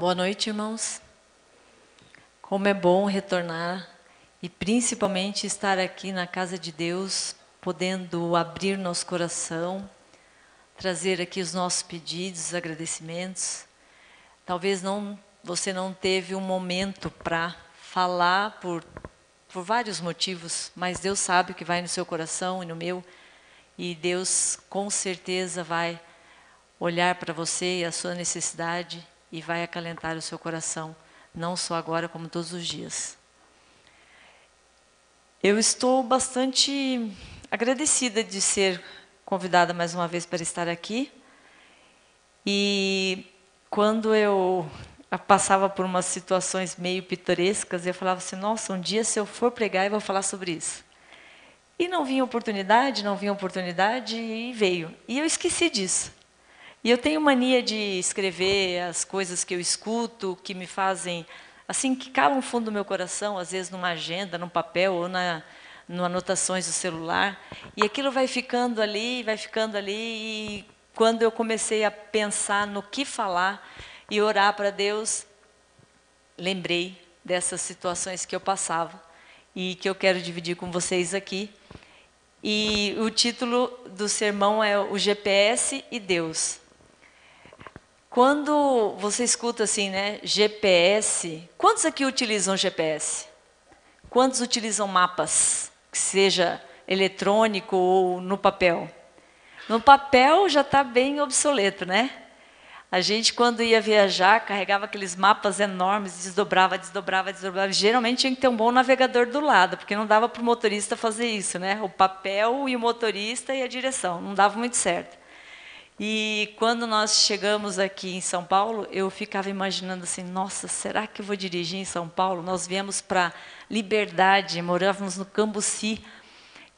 Boa noite, irmãos. Como é bom retornar e principalmente estar aqui na casa de Deus, podendo abrir nosso coração, trazer aqui os nossos pedidos, agradecimentos. Talvez você não teve um momento para falar por vários motivos, mas Deus sabe o que vai no seu coração e no meu, e Deus com certeza vai olhar para você e a sua necessidade e vai acalentar o seu coração, não só agora, como todos os dias. Eu estou bastante agradecida de ser convidada mais uma vez para estar aqui. E quando eu passava por umas situações meio pitorescas, eu falava assim, nossa, um dia se eu for pregar eu vou falar sobre isso. E não vinha oportunidade e veio. E eu esqueci disso. E eu tenho mania de escrever as coisas que eu escuto, que me fazem, assim, que calam no fundo do meu coração, às vezes numa agenda, num papel ou no anotações do celular. E aquilo vai ficando ali, e quando eu comecei a pensar no que falar e orar para Deus, lembrei dessas situações que eu passava e que eu quero dividir com vocês aqui. E o título do sermão é o GPS e Deus. Quando você escuta assim, né, GPS, quantos aqui utilizam GPS? Quantos utilizam mapas, que seja eletrônico ou no papel? No papel já está bem obsoleto, né? A gente, quando ia viajar, carregava aqueles mapas enormes, desdobrava. Geralmente tinha que ter um bom navegador do lado, porque não dava para o motorista fazer isso, né? O papel e o motorista e a direção, não dava muito certo. E quando nós chegamos aqui em São Paulo, eu ficava imaginando assim, nossa, será que eu vou dirigir em São Paulo? Nós viemos para Liberdade, morávamos no Cambuci,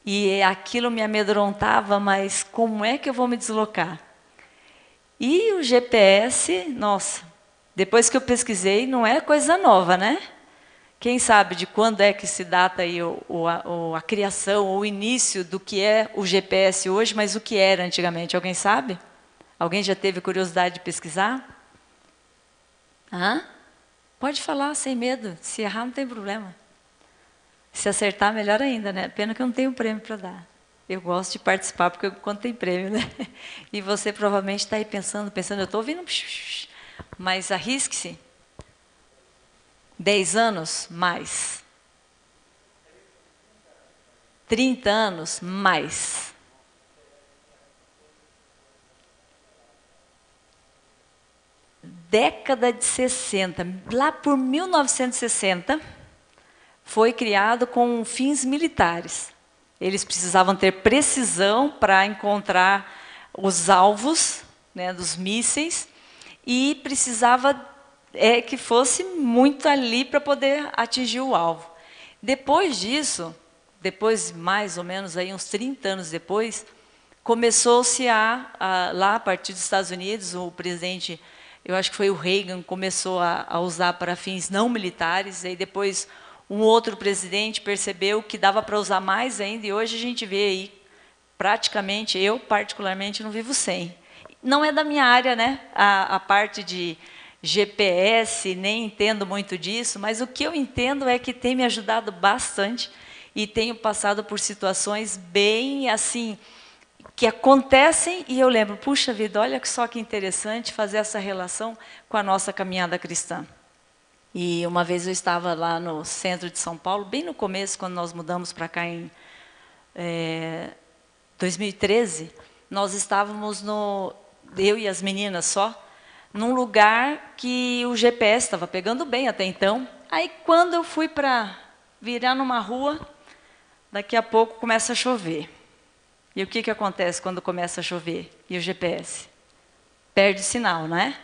e aquilo me amedrontava, mas como é que eu vou me deslocar? E o GPS, nossa, depois que eu pesquisei, não é coisa nova, né? Quem sabe de quando é que se data aí a criação, ou o início do que é o GPS hoje, mas o que era antigamente? Alguém sabe? Alguém já teve curiosidade de pesquisar? Hã? Pode falar, sem medo. Se errar, não tem problema. Se acertar, melhor ainda, né? Pena que eu não tenho prêmio para dar. Eu gosto de participar, porque quando tem prêmio, né? E você provavelmente está aí pensando, eu estou ouvindo, mas arrisque-se. 10 anos, mais. 30 anos, mais. Década de 60, lá por 1960, foi criado com fins militares. Eles precisavam ter precisão para encontrar os alvos, né, dos mísseis, e precisava que fosse muito ali para poder atingir o alvo. Depois disso, depois mais ou menos aí uns 30 anos depois, começou-se lá a partir dos Estados Unidos, o presidente, eu acho que foi o Reagan, começou a usar para fins não militares, e depois um outro presidente percebeu que dava para usar mais ainda, e hoje a gente vê aí, praticamente, eu particularmente não vivo sem. Não é da minha área, né, a parte de GPS, nem entendo muito disso, mas o que eu entendo é que tem me ajudado bastante e tenho passado por situações bem assim, que acontecem e eu lembro, puxa vida, olha só que interessante fazer essa relação com a nossa caminhada cristã. E uma vez eu estava lá no centro de São Paulo, bem no começo, quando nós mudamos para cá em 2013, nós estávamos eu e as meninas só, num lugar que o GPS estava pegando bem até então. Aí quando eu fui para virar numa rua, daqui a pouco começa a chover. E o que acontece quando começa a chover? E o GPS? Perde sinal, não é?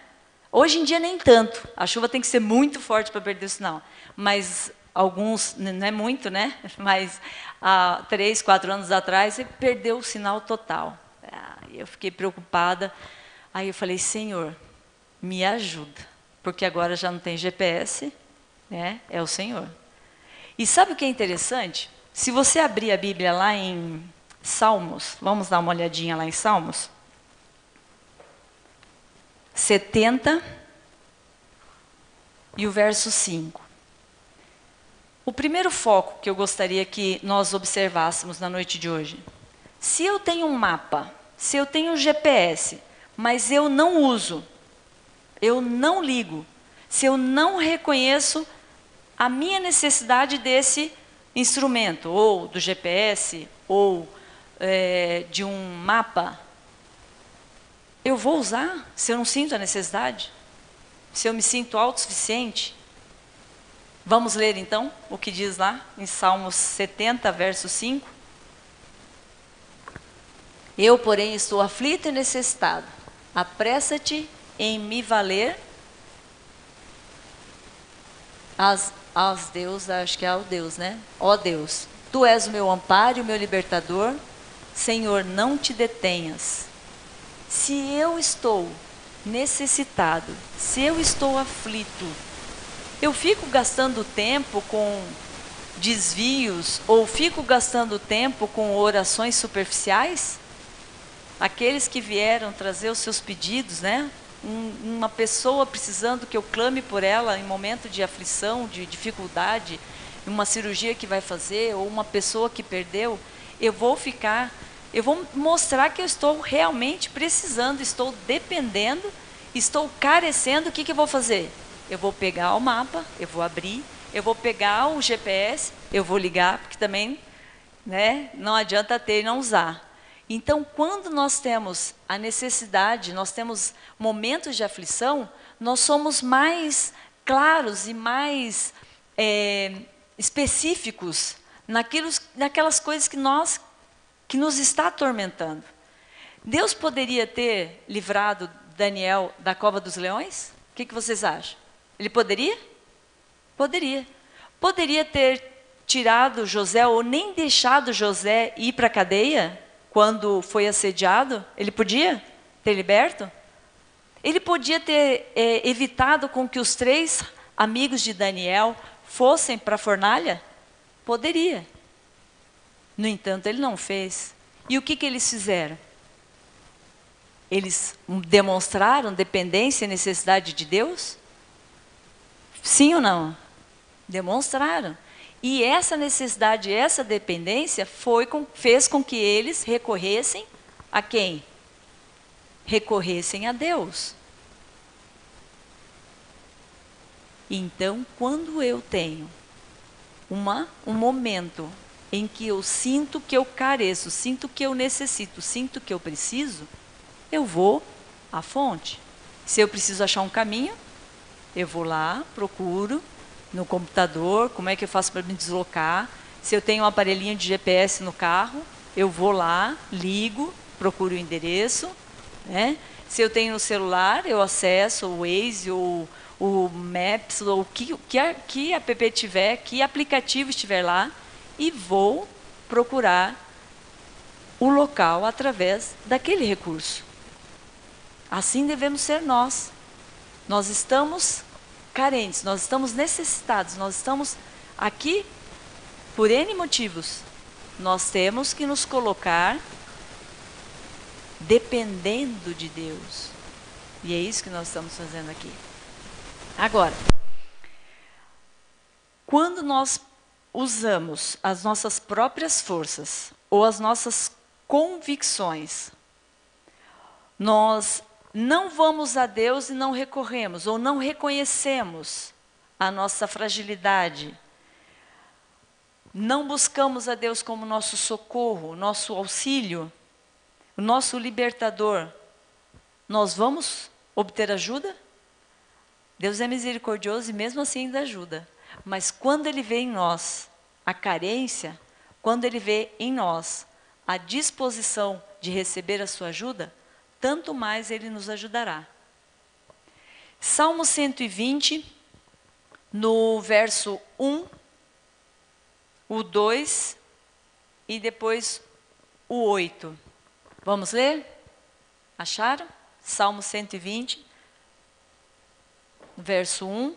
Hoje em dia nem tanto. A chuva tem que ser muito forte para perder o sinal. Mas alguns, não é muito, né? Mas há 3, 4 anos atrás, ele perdeu o sinal total. Eu fiquei preocupada. Aí eu falei, Senhor, me ajuda. Porque agora já não tem GPS, né? É o Senhor. E sabe o que é interessante? Se você abrir a Bíblia lá em Salmos, vamos dar uma olhadinha lá em Salmos. 70, e o verso 5. O primeiro foco que eu gostaria que nós observássemos na noite de hoje. Se eu tenho um mapa, se eu tenho um GPS, mas eu não uso, eu não ligo, se eu não reconheço a minha necessidade desse instrumento, ou do GPS, ou de um mapa, eu vou usar se eu não sinto a necessidade? Se eu me sinto autossuficiente? Vamos ler então o que diz lá em Salmos 70, verso 5. Eu, porém, estou aflito e necessitado. Apressa-te em me valer aos Deus, acho que é ao Deus, né? Ó Deus, tu és o meu amparo e o meu libertador. Senhor, não te detenhas. Se eu estou necessitado, se eu estou aflito, eu fico gastando tempo com desvios ou fico gastando tempo com orações superficiais? Aqueles que vieram trazer os seus pedidos, né? Uma pessoa precisando que eu clame por ela em momento de aflição, de dificuldade, uma cirurgia que vai fazer, ou uma pessoa que perdeu, eu vou mostrar que eu estou realmente precisando, estou dependendo, estou carecendo. O que eu vou fazer? Eu vou pegar o mapa, eu vou abrir, eu vou pegar o GPS, eu vou ligar, porque também, né, não adianta ter e não usar. Então, quando nós temos a necessidade, nós temos momentos de aflição, nós somos mais claros e mais específicos naquelas coisas que nos está atormentando. Deus poderia ter livrado Daniel da cova dos leões? O que vocês acham? Ele poderia? Poderia. Poderia ter tirado José ou nem deixado José ir para a cadeia quando foi assediado? Ele podia ter liberto? Ele podia ter evitado com que os 3 amigos de Daniel fossem para a fornalha? Poderia. No entanto, ele não fez. E o que eles fizeram? Eles demonstraram dependência e necessidade de Deus? Sim ou não? Demonstraram. E essa necessidade, essa dependência fez com que eles recorressem a quem? Recorressem a Deus. Então, quando eu tenho um momento em que eu sinto que eu careço, sinto que eu necessito, sinto que eu preciso, eu vou à fonte. Se eu preciso achar um caminho, eu vou lá, procuro no computador, como é que eu faço para me deslocar. Se eu tenho um aparelhinho de GPS no carro, eu vou lá, ligo, procuro o endereço, né? Se eu tenho no celular, eu acesso o Waze, ou o Maps, ou o que app tiver, que aplicativo estiver lá, e vou procurar o local através daquele recurso. Assim devemos ser nós. Nós estamos carentes, nós estamos necessitados, nós estamos aqui por N motivos. Nós temos que nos colocar dependendo de Deus. E é isso que nós estamos fazendo aqui. Agora, quando nós usamos as nossas próprias forças ou as nossas convicções, nós não vamos a Deus e não recorremos, ou não reconhecemos a nossa fragilidade. Não buscamos a Deus como nosso socorro, nosso auxílio, o nosso libertador. Nós vamos obter ajuda? Deus é misericordioso e mesmo assim ainda ajuda. Mas quando Ele vê em nós a carência, quando Ele vê em nós a disposição de receber a sua ajuda, tanto mais Ele nos ajudará. Salmo 120, no verso 1, o 2 e depois o 8. Vamos ler? Acharam? Salmo 120, verso 1,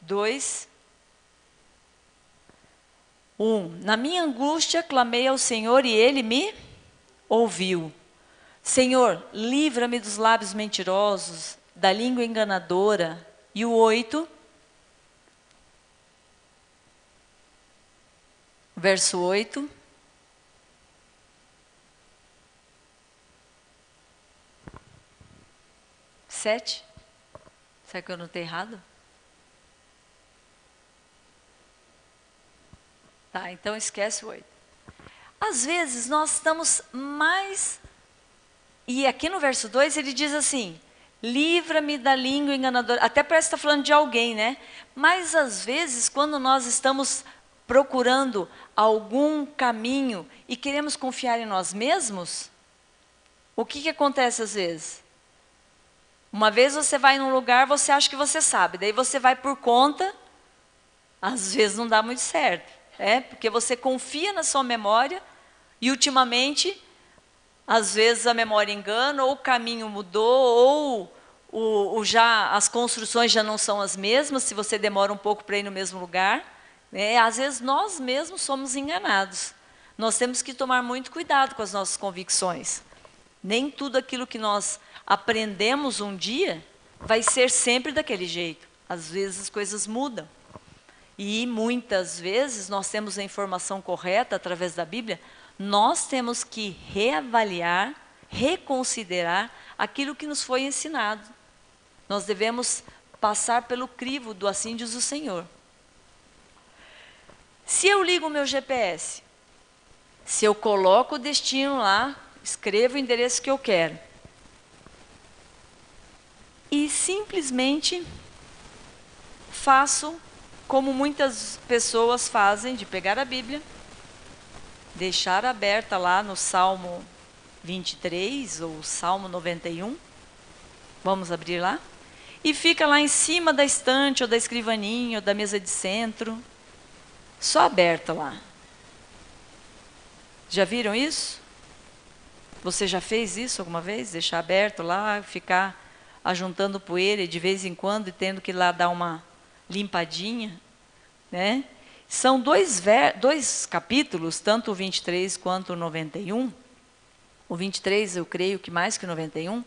2, 1. Na minha angústia clamei ao Senhor e Ele me ouviu. Senhor, livra-me dos lábios mentirosos, da língua enganadora. E o 8, verso 8. Sete. Será que eu não estou errado? Tá, então esquece o 8. Às vezes nós estamos mais... E aqui no verso 2 ele diz assim, livra-me da língua enganadora. Até parece que está falando de alguém, né? Mas às vezes quando nós estamos procurando algum caminho e queremos confiar em nós mesmos, o que acontece às vezes? Uma vez você vai num lugar, você acha que você sabe, daí você vai por conta, às vezes não dá muito certo, porque você confia na sua memória e ultimamente, às vezes a memória engana, ou o caminho mudou, ou já as construções já não são as mesmas, se você demora um pouco para ir no mesmo lugar, às vezes nós mesmos somos enganados. Nós temos que tomar muito cuidado com as nossas convicções. Nem tudo aquilo que nós aprendemos um dia vai ser sempre daquele jeito. Às vezes as coisas mudam. E muitas vezes nós temos a informação correta através da Bíblia, nós temos que reavaliar, reconsiderar aquilo que nos foi ensinado. Nós devemos passar pelo crivo do assim diz o Senhor. Se eu ligo o meu GPS, se eu coloco o destino lá, escrevo o endereço que eu quero, e simplesmente faço como muitas pessoas fazem, de pegar a Bíblia, deixar aberta lá no Salmo 23 ou Salmo 91, vamos abrir lá, e fica lá em cima da estante ou da escrivaninha ou da mesa de centro, só aberta lá. Já viram isso? Você já fez isso alguma vez? Deixar aberto lá, ficar ajuntando poeira e de vez em quando tendo que ir lá dar uma limpadinha, né? São dois capítulos, tanto o 23 quanto o 91. O 23, eu creio que mais que o 91,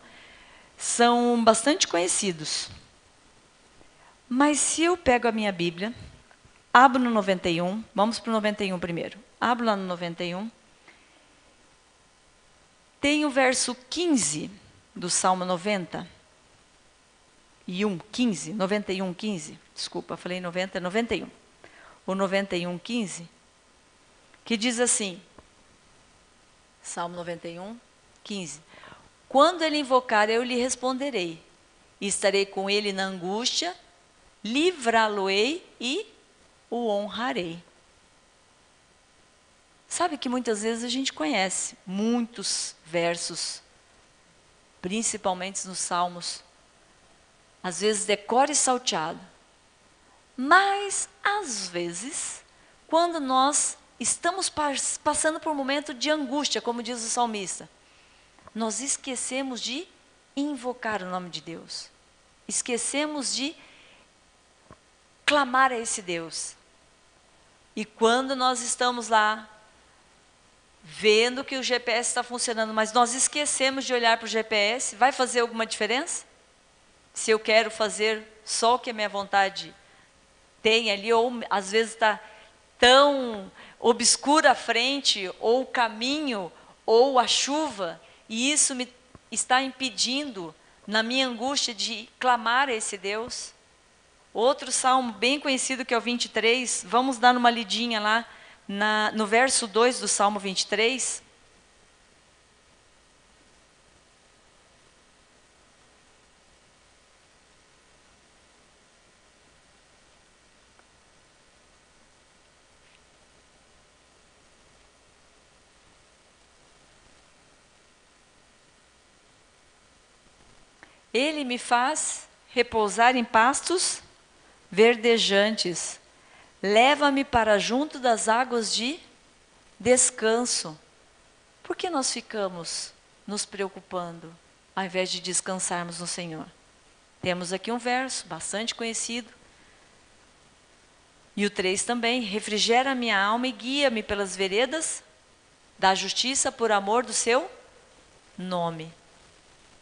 são bastante conhecidos. Mas se eu pego a minha Bíblia, abro no 91, vamos para o 91 primeiro. Abro lá no 91. Tem o verso 15 do Salmo 91, 15. Desculpa, falei 90, 91. O 91, 15, que diz assim, Salmo 91, 15. Quando ele invocar, eu lhe responderei, e estarei com ele na angústia, livrá-lo-ei e o honrarei. Sabe que muitas vezes a gente conhece muitos versos, principalmente nos Salmos, às vezes decora e salteado. Mas, às vezes, quando nós estamos passando por um momento de angústia, como diz o salmista, nós esquecemos de invocar o nome de Deus. Esquecemos de clamar a esse Deus. E quando nós estamos lá, vendo que o GPS está funcionando, mas nós esquecemos de olhar para o GPS, vai fazer alguma diferença? Se eu quero fazer só o que a minha vontade tem ali, ou às vezes está tão obscura a frente, ou o caminho, ou a chuva, e isso me está impedindo, na minha angústia, de clamar a esse Deus. Outro salmo bem conhecido, que é o 23, vamos dar uma lidinha lá, no verso 2 do Salmo 23. Ele me faz repousar em pastos verdejantes. Leva-me para junto das águas de descanso. Por que nós ficamos nos preocupando, ao invés de descansarmos no Senhor? Temos aqui um verso bastante conhecido. E o 3 também. Refrigera minha alma e guia-me pelas veredas da justiça por amor do seu nome.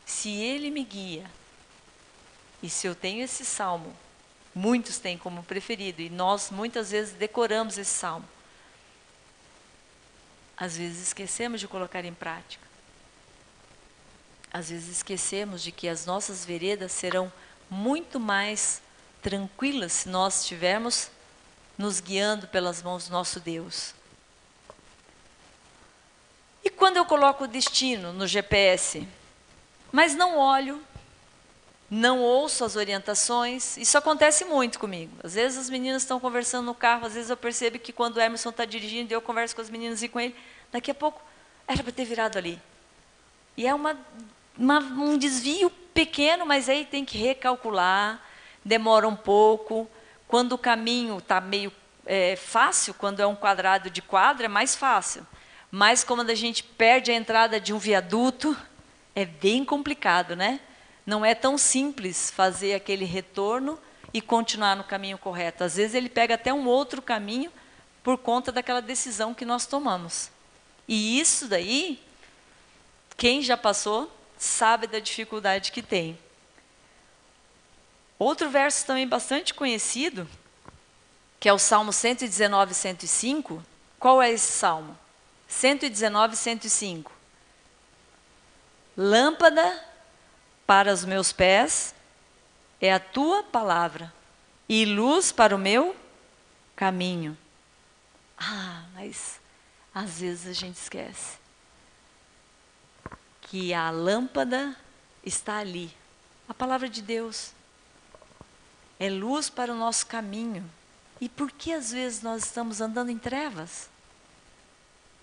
Se Ele me guia, E se eu tenho esse salmo, muitos têm como preferido, e nós muitas vezes decoramos esse salmo, às vezes esquecemos de colocar em prática. Às vezes esquecemos de que as nossas veredas serão muito mais tranquilas se nós estivermos nos guiando pelas mãos do nosso Deus. E quando eu coloco o destino no GPS, mas não olho, não ouço as orientações, isso acontece muito comigo. Às vezes as meninas estão conversando no carro, às vezes eu percebo que quando o Emerson está dirigindo, eu converso com as meninas e com ele, daqui a pouco, era para ter virado ali. E é um desvio pequeno, mas aí tem que recalcular, demora um pouco. Quando o caminho está meio fácil, quando é um quadrado de quadra, é mais fácil. Mas quando a gente perde a entrada de um viaduto, é bem complicado, né? Não é tão simples fazer aquele retorno e continuar no caminho correto. Às vezes ele pega até um outro caminho por conta daquela decisão que nós tomamos. E isso daí, quem já passou, sabe da dificuldade que tem. Outro verso também bastante conhecido, que é o Salmo 119, 105. Qual é esse Salmo? 119, 105. Lâmpada para os meus pés é a tua palavra, e luz para o meu caminho. Mas às vezes a gente esquece que a lâmpada está ali. A palavra de Deus é luz para o nosso caminho. E por que às vezes nós estamos andando em trevas?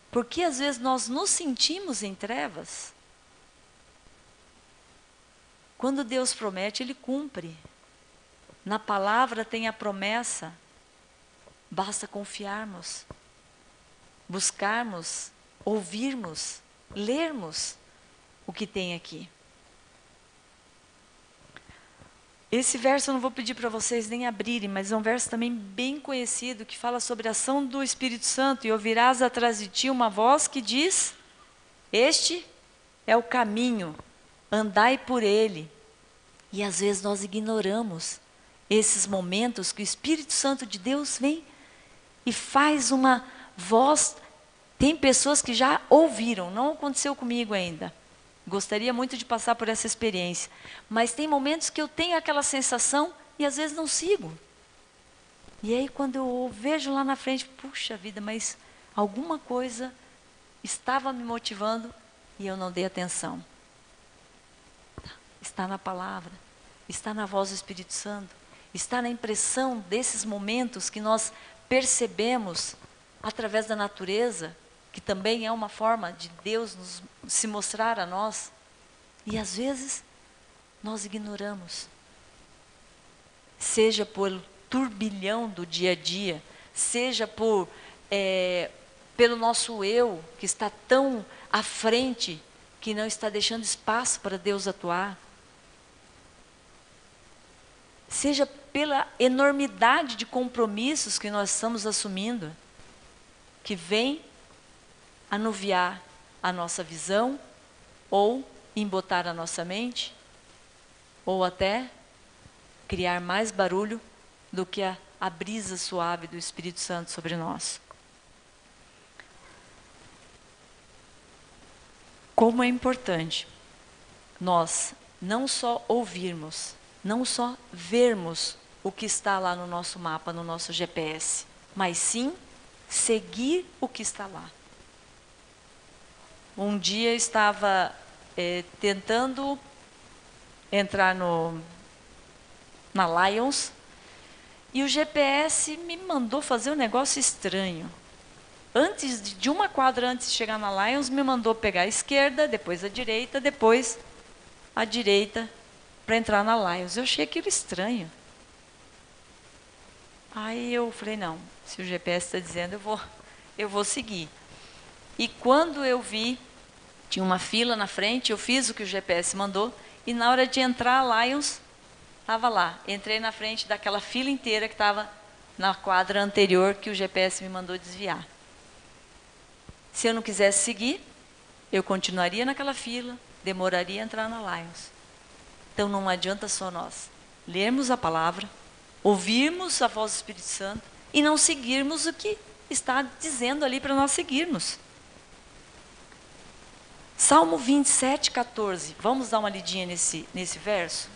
Por que às vezes nós nos sentimos em trevas? Quando Deus promete, Ele cumpre. Na palavra tem a promessa. Basta confiarmos, buscarmos, ouvirmos, lermos o que tem aqui. Esse verso eu não vou pedir para vocês nem abrirem, mas é um verso também bem conhecido, que fala sobre a ação do Espírito Santo. E ouvirás atrás de ti uma voz que diz: este é o caminho, andai por ele. E às vezes nós ignoramos esses momentos que o Espírito Santo de Deus vem e faz uma voz. Tem pessoas que já ouviram, não aconteceu comigo ainda. Gostaria muito de passar por essa experiência. Mas tem momentos que eu tenho aquela sensação e às vezes não sigo. E aí quando eu vejo lá na frente, puxa vida, mas alguma coisa estava me motivando e eu não dei atenção. Está na palavra, está na voz do Espírito Santo, está na impressão desses momentos que nós percebemos através da natureza, que também é uma forma de Deus se mostrar a nós. E às vezes nós ignoramos. Seja por turbilhão do dia a dia, seja pelo nosso eu, que está tão à frente, que não está deixando espaço para Deus atuar. Seja pela enormidade de compromissos que nós estamos assumindo, que vem anuviar a nossa visão, ou embotar a nossa mente, ou até criar mais barulho do que a brisa suave do Espírito Santo sobre nós. Como é importante nós não só ouvirmos, não só vermos o que está lá no nosso mapa, no nosso GPS, mas sim seguir o que está lá. Um dia eu estava tentando entrar na Lions e o GPS me mandou fazer um negócio estranho. Antes de uma quadra antes de chegar na Lions, me mandou pegar a esquerda, depois a direita para entrar na Lions. Eu achei aquilo estranho. Aí eu falei, não, se o GPS está dizendo, eu vou seguir. E quando eu vi, tinha uma fila na frente, eu fiz o que o GPS mandou, e na hora de entrar a Lions, estava lá. Entrei na frente daquela fila inteira que estava na quadra anterior que o GPS me mandou desviar. Se eu não quisesse seguir, eu continuaria naquela fila, demoraria a entrar na Lions. Então não adianta só nós lermos a palavra, ouvirmos a voz do Espírito Santo e não seguirmos o que está dizendo ali para nós seguirmos. Salmo 27, 14. Vamos dar uma lidinha nesse verso?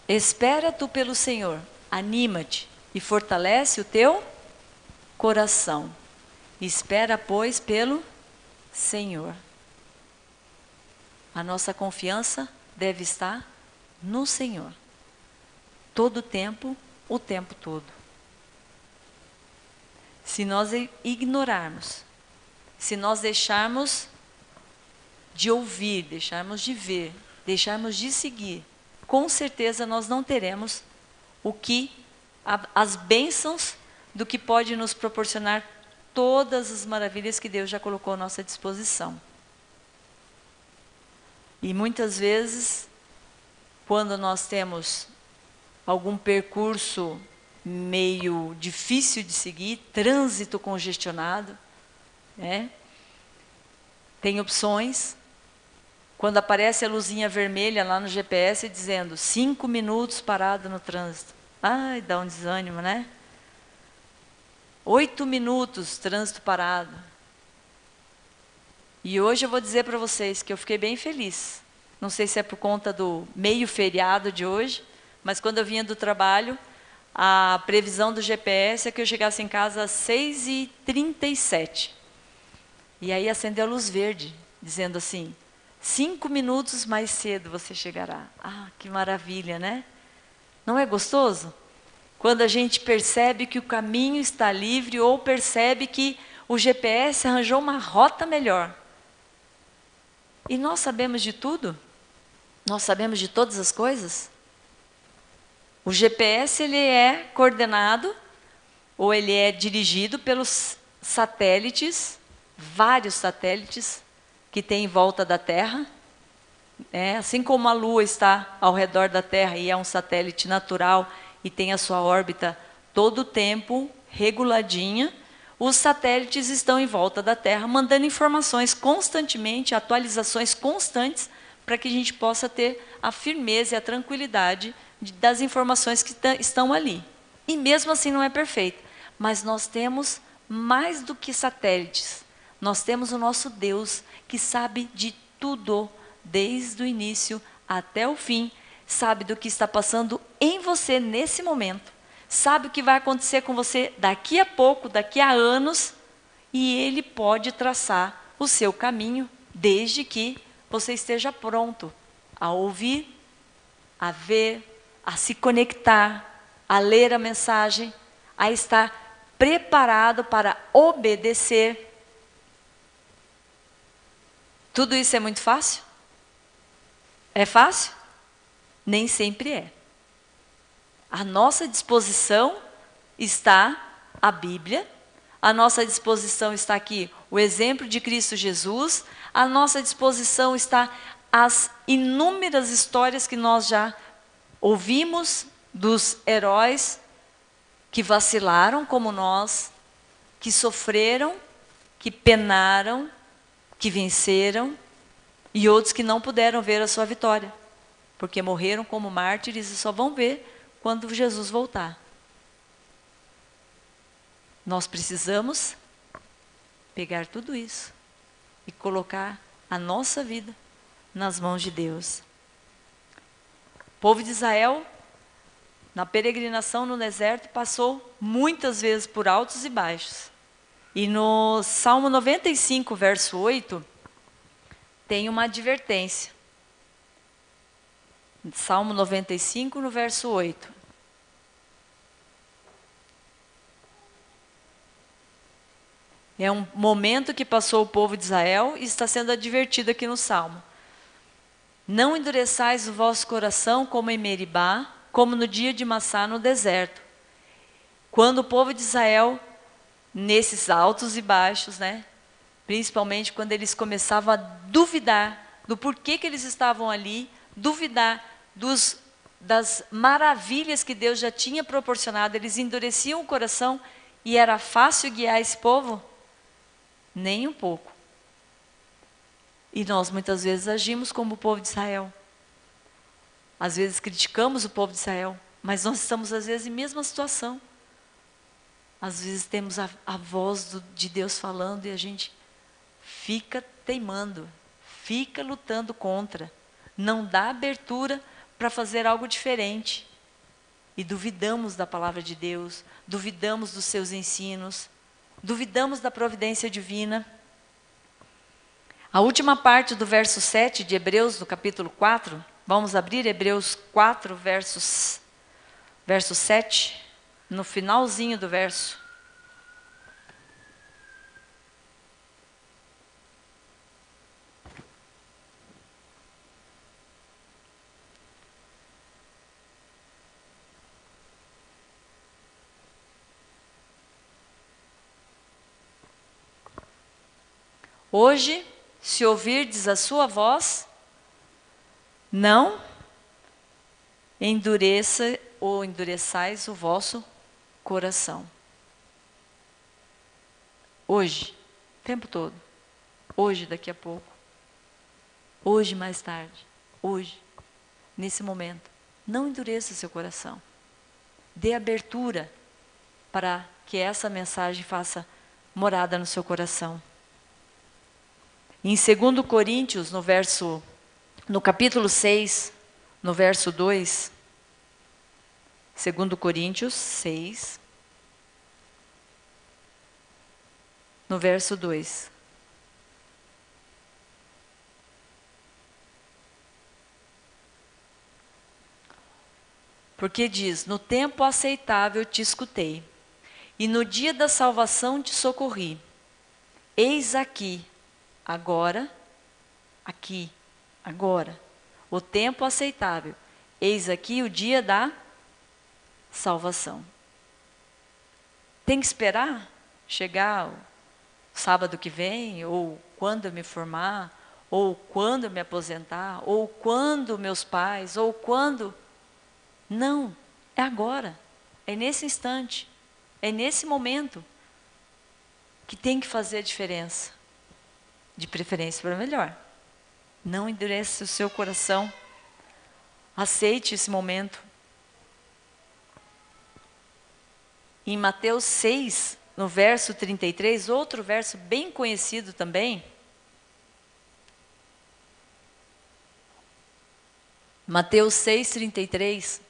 Espera tu pelo Senhor, anima-te e fortalece o teu coração. Espera, pois, pelo Senhor. A nossa confiança deve estar no Senhor. Todo o tempo todo. Se nós ignorarmos, se nós deixarmos de ouvir, deixarmos de ver, deixarmos de seguir, com certeza nós não teremos as bênçãos do que pode nos proporcionar todas as maravilhas que Deus já colocou à nossa disposição. E muitas vezes, quando nós temos algum percurso meio difícil de seguir, trânsito congestionado, né? Tem opções. Quando aparece a luzinha vermelha lá no GPS dizendo 5 minutos parado no trânsito. Ai, dá um desânimo, né? 8 minutos, trânsito parado. E hoje eu vou dizer para vocês que eu fiquei bem feliz. Não sei se é por conta do meio feriado de hoje, mas quando eu vinha do trabalho, a previsão do GPS é que eu chegasse em casa às 6h37. E aí acendeu a luz verde, dizendo assim, 5 minutos mais cedo você chegará. Ah, que maravilha, né? Não é gostoso? Quando a gente percebe que o caminho está livre ou percebe que o GPS arranjou uma rota melhor. E nós sabemos de tudo? Nós sabemos de todas as coisas? O GPS ele é coordenado ou ele é dirigido pelos satélites, vários satélites que tem em volta da Terra. Assim como a Lua está ao redor da Terra e é um satélite natural e tem a sua órbita todo o tempo reguladinha, os satélites estão em volta da Terra, mandando informações constantemente, atualizações constantes, para que a gente possa ter a firmeza e a tranquilidade das informações que estão ali. E mesmo assim não é perfeito, mas nós temos mais do que satélites. Nós temos o nosso Deus que sabe de tudo, desde o início até o fim, sabe do que está passando em você nesse momento, sabe o que vai acontecer com você daqui a pouco, daqui a anos, e Ele pode traçar o seu caminho, desde que você esteja pronto a ouvir, a ver, a se conectar, a ler a mensagem, a estar preparado para obedecer. Tudo isso é muito fácil? É fácil? Nem sempre é. À nossa disposição está a Bíblia, à nossa disposição está aqui o exemplo de Cristo Jesus, à nossa disposição está as inúmeras histórias que nós já ouvimos dos heróis que vacilaram como nós, que sofreram, que penaram, que venceram, e outros que não puderam ver a sua vitória, porque morreram como mártires e só vão ver quando Jesus voltar. Nós precisamos pegar tudo isso e colocar a nossa vida nas mãos de Deus. O povo de Israel, na peregrinação no deserto, passou muitas vezes por altos e baixos. E no Salmo 95, verso 8, tem uma advertência. Salmo 95, no verso 8. É um momento que passou o povo de Israel e está sendo advertido aqui no Salmo. Não endureçais o vosso coração como em Meribá, como no dia de Massá no deserto. Quando o povo de Israel, nesses altos e baixos, principalmente quando eles começavam a duvidar do porquê que eles estavam ali, duvidar das maravilhas que Deus já tinha proporcionado, eles endureciam o coração E era fácil guiar esse povo? Nem um pouco. E nós muitas vezes agimos como o povo de Israel. Às vezes criticamos o povo de Israel, mas nós estamos às vezes em mesma situação. Às vezes temos a voz de Deus falando e a gente fica teimando, fica lutando contra. Não dá abertura para fazer algo diferente. E duvidamos da palavra de Deus, duvidamos dos seus ensinos, duvidamos da providência divina. A última parte do verso 7 de Hebreus, do capítulo 4, vamos abrir Hebreus 4, verso 7, no finalzinho do verso. Hoje, se ouvirdes a sua voz, não endureça ou endureçais o vosso coração. Hoje, o tempo todo. Hoje, daqui a pouco. Hoje, mais tarde. Hoje, nesse momento. Não endureça seu coração. Dê abertura para que essa mensagem faça morada no seu coração. Em 2 Coríntios, no capítulo 6, no verso 2, 2 Coríntios 6, no verso 2. Porque diz: no tempo aceitável te escutei, e no dia da salvação te socorri. Eis aqui, agora, o tempo aceitável. Eis aqui o dia da salvação. Tem que esperar chegar o sábado que vem, ou quando eu me formar, ou quando eu me aposentar, ou quando meus pais, ou quando... Não, é agora, é nesse instante, é nesse momento que tem que fazer a diferença. De preferência para melhor. Não endureça o seu coração. Aceite esse momento. Em Mateus 6, no verso 33, outro verso bem conhecido também. Mateus 6, 33.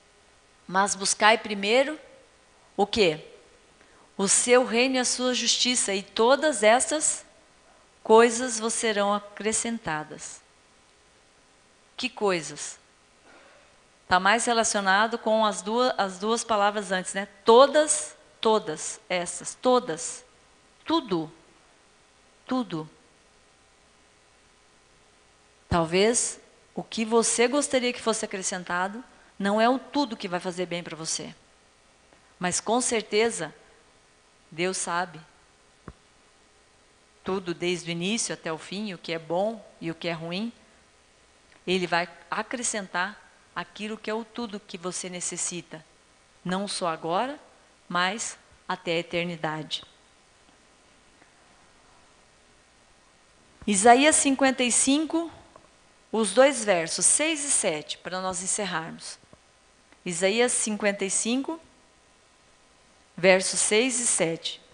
Mas buscai primeiro o quê? O seu reino e a sua justiça, e todas essas coisas vos serão acrescentadas. Que coisas? Está mais relacionado com as duas palavras antes, né? Todas essas, todas. Tudo. Talvez o que você gostaria que fosse acrescentado não é o tudo que vai fazer bem para você. Mas com certeza, Deus sabe. Tudo desde o início até o fim, o que é bom e o que é ruim, Ele vai acrescentar aquilo que é o tudo que você necessita, não só agora, mas até a eternidade. Isaías 55, os dois versos, 6 e 7, para nós encerrarmos. Isaías 55, versos 6 e 7.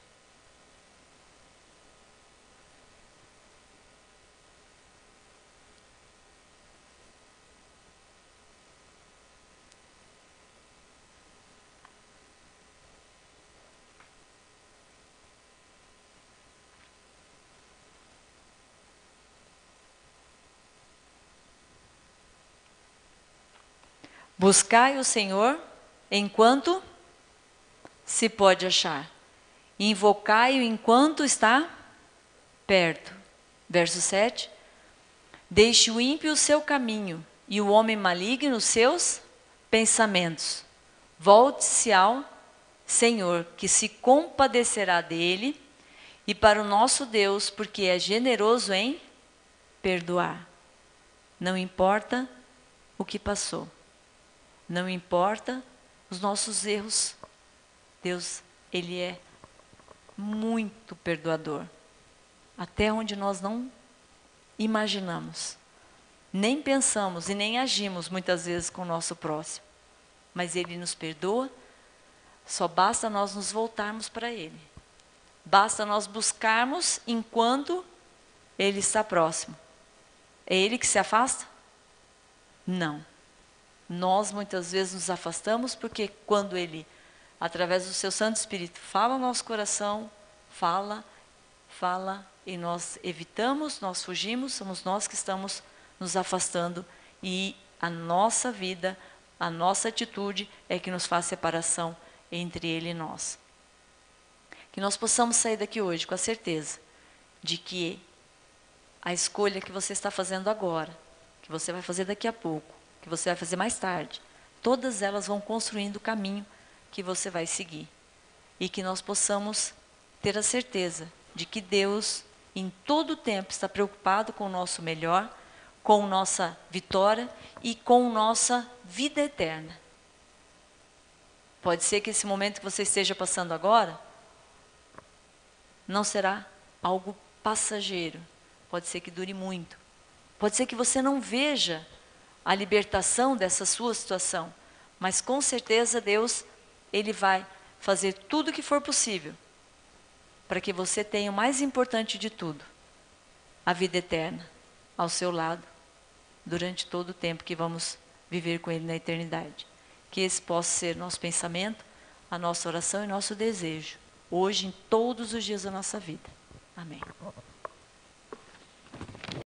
Buscai o Senhor enquanto se pode achar. Invocai-o enquanto está perto. Verso 7. Deixe o ímpio o seu caminho e o homem maligno os seus pensamentos. Volte-se ao Senhor, que se compadecerá dele, e para o nosso Deus, porque é generoso em perdoar. Não importa o que passou. Não importa os nossos erros. Deus, Ele é muito perdoador, até onde nós não imaginamos, nem pensamos e nem agimos muitas vezes com o nosso próximo, mas Ele nos perdoa. Só basta nós nos voltarmos para Ele, basta nós buscarmos enquanto Ele está próximo. É Ele que se afasta? Não. Nós muitas vezes nos afastamos porque quando Ele, através do seu Santo Espírito, fala ao nosso coração, fala, e nós evitamos, nós fugimos, somos nós que estamos nos afastando, e a nossa vida, a nossa atitude é que nos faz separação entre Ele e nós. Que nós possamos sair daqui hoje com a certeza de que a escolha que você está fazendo agora, que você vai fazer daqui a pouco, que você vai fazer mais tarde, todas elas vão construindo o caminho que você vai seguir. E que nós possamos ter a certeza de que Deus, em todo o tempo, está preocupado com o nosso melhor, com nossa vitória e com nossa vida eterna. Pode ser que esse momento que você esteja passando agora não será algo passageiro. Pode ser que dure muito. Pode ser que você não veja a libertação dessa sua situação. Mas com certeza Deus, Ele vai fazer tudo o que for possível para que você tenha o mais importante de tudo, a vida eterna, ao seu lado, durante todo o tempo que vamos viver com Ele na eternidade. Que esse possa ser nosso pensamento, a nossa oração e nosso desejo, hoje, em todos os dias da nossa vida. Amém.